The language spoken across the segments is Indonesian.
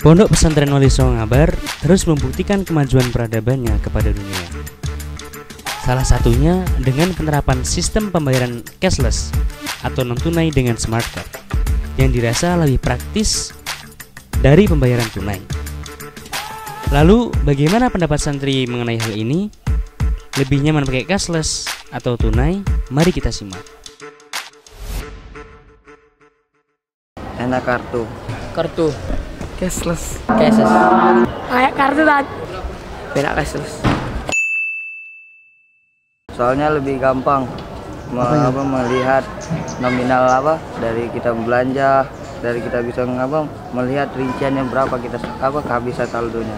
Pondok Pesantren Wali Songo Ngabar terus membuktikan kemajuan peradabannya kepada dunia. Salah satunya dengan penerapan sistem pembayaran cashless atau non-tunai dengan smart card yang dirasa lebih praktis dari pembayaran tunai. Lalu, bagaimana pendapat santri mengenai hal ini? Lebih nyaman pakai cashless atau tunai? Mari kita simak. Enak kartu. Cashless. Kayak kartu tadi. Benak cashless. Soalnya lebih gampang melihat nominal dari kita belanja, dari kita bisa melihat rinciannya berapa kita kehabisan saldonya.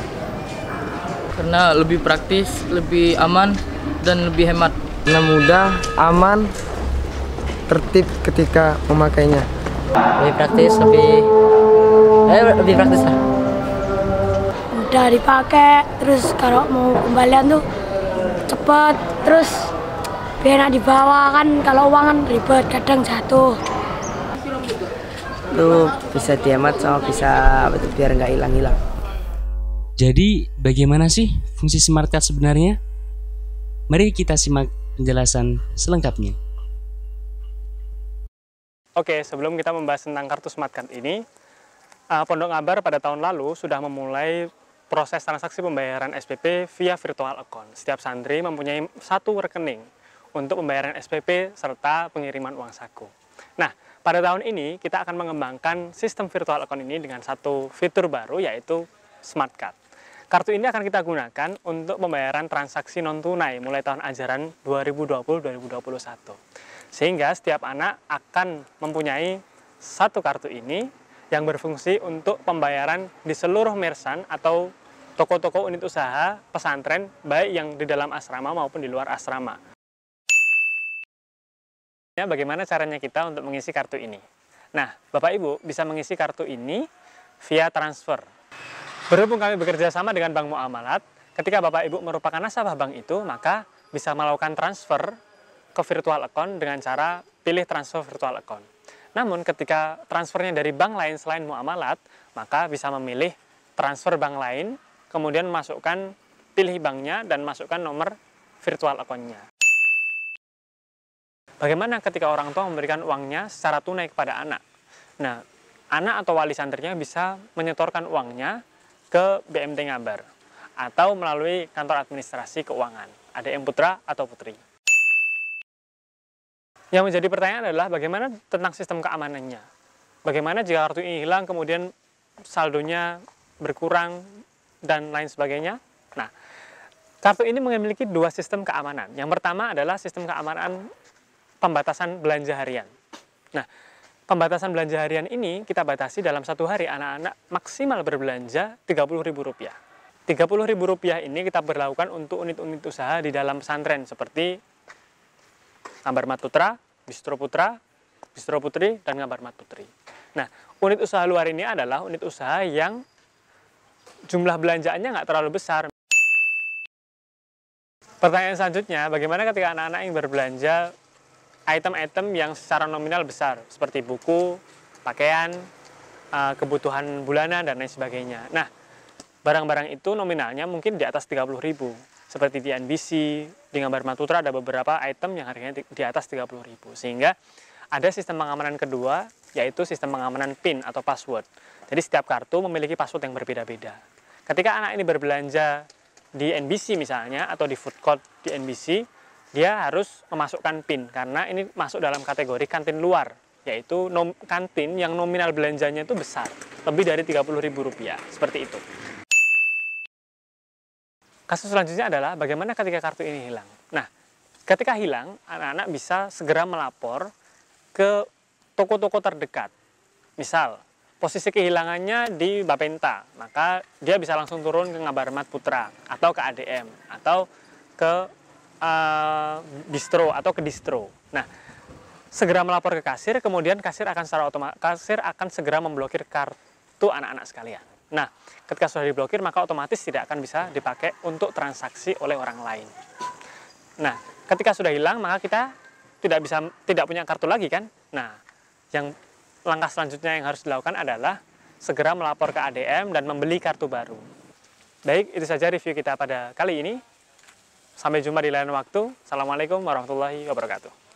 Karena lebih praktis, lebih aman, dan lebih hemat. Karena mudah, aman, tertib ketika memakainya. Lebih praktis, lebih praktis lah. Mudah dipakai, terus kalau mau kembalian tuh cepet, terus biar enak dibawa kan. Kalau uang kan ribet, kadang jatuh. Itu bisa dihemat sama bisa biar nggak hilang-hilang. Jadi, bagaimana sih fungsi smart card sebenarnya? Mari kita simak penjelasan selengkapnya. Oke, sebelum kita membahas tentang kartu smart card ini, Pondok Ngabar pada tahun lalu sudah memulai proses transaksi pembayaran SPP via virtual account. Setiap santri mempunyai satu rekening untuk pembayaran SPP serta pengiriman uang saku. Nah, pada tahun ini kita akan mengembangkan sistem virtual account ini dengan satu fitur baru, yaitu smart card. Kartu ini akan kita gunakan untuk pembayaran transaksi non-tunai mulai tahun ajaran 2020-2021. Sehingga setiap anak akan mempunyai satu kartu ini yang berfungsi untuk pembayaran di seluruh merchant atau toko-toko unit usaha pesantren, baik yang di dalam asrama maupun di luar asrama. Bagaimana caranya kita untuk mengisi kartu ini? Nah, Bapak Ibu bisa mengisi kartu ini via transfer. Berhubung kami bekerja sama dengan Bank Muamalat, ketika Bapak Ibu merupakan nasabah bank itu, maka bisa melakukan transfer ke virtual account dengan cara pilih transfer virtual account. Namun ketika transfernya dari bank lain selain Muamalat, maka bisa memilih transfer bank lain, kemudian masukkan, pilih banknya dan masukkan nomor virtual account-nya. Bagaimana ketika orang tua memberikan uangnya secara tunai kepada anak? Nah, anak atau wali santrinya bisa menyetorkan uangnya ke BMT Ngabar atau melalui kantor administrasi keuangan, ADM Putra atau Putri. Yang menjadi pertanyaan adalah bagaimana tentang sistem keamanannya? Bagaimana jika kartu ini hilang kemudian saldonya berkurang dan lain sebagainya? Nah, kartu ini memiliki dua sistem keamanan. Yang pertama adalah sistem keamanan pembatasan belanja harian. Nah, pembatasan belanja harian ini kita batasi dalam satu hari anak-anak maksimal berbelanja Rp30.000. Rp30.000 ini kita berlakukan untuk unit-unit usaha di dalam pesantren seperti Ngabar Mat Putra, Bistro Putra, Bistro Putri, dan Ngabar Mat Putri. Nah, unit usaha luar ini adalah unit usaha yang jumlah belanjaannya nggak terlalu besar. Pertanyaan selanjutnya, bagaimana ketika anak-anak yang berbelanja item-item yang secara nominal besar, seperti buku, pakaian, kebutuhan bulanan, dan lain sebagainya. Nah, barang-barang itu nominalnya mungkin di atas 30.000. Seperti di NBC, di Ngabar Mat Putra ada beberapa item yang harganya di atas 30.000. Sehingga ada sistem pengamanan kedua, yaitu sistem pengamanan PIN atau password. Jadi setiap kartu memiliki password yang berbeda-beda. Ketika anak ini berbelanja di NBC misalnya, atau di food court di NBC, dia harus memasukkan PIN, karena ini masuk dalam kategori kantin luar, yaitu kantin yang nominal belanjanya itu besar, lebih dari Rp30.000, seperti itu. Kasus selanjutnya adalah bagaimana ketika kartu ini hilang. Nah, ketika hilang, anak-anak bisa segera melapor ke toko-toko terdekat. Misal, posisi kehilangannya di Bapenta, maka dia bisa langsung turun ke Ngabar Mat Putra, atau ke ADM, atau ke Bistro, atau ke Distro. Nah, segera melapor ke kasir, kemudian kasir akan segera memblokir kartu anak-anak sekalian. Nah, ketika sudah diblokir, maka otomatis tidak akan bisa dipakai untuk transaksi oleh orang lain. Nah, ketika sudah hilang, maka kita tidak punya kartu lagi kan? Nah, yang langkah selanjutnya yang harus dilakukan adalah segera melapor ke ADM dan membeli kartu baru. Baik, itu saja review kita pada kali ini. Sampai jumpa di lain waktu. Assalamualaikum warahmatullahi wabarakatuh.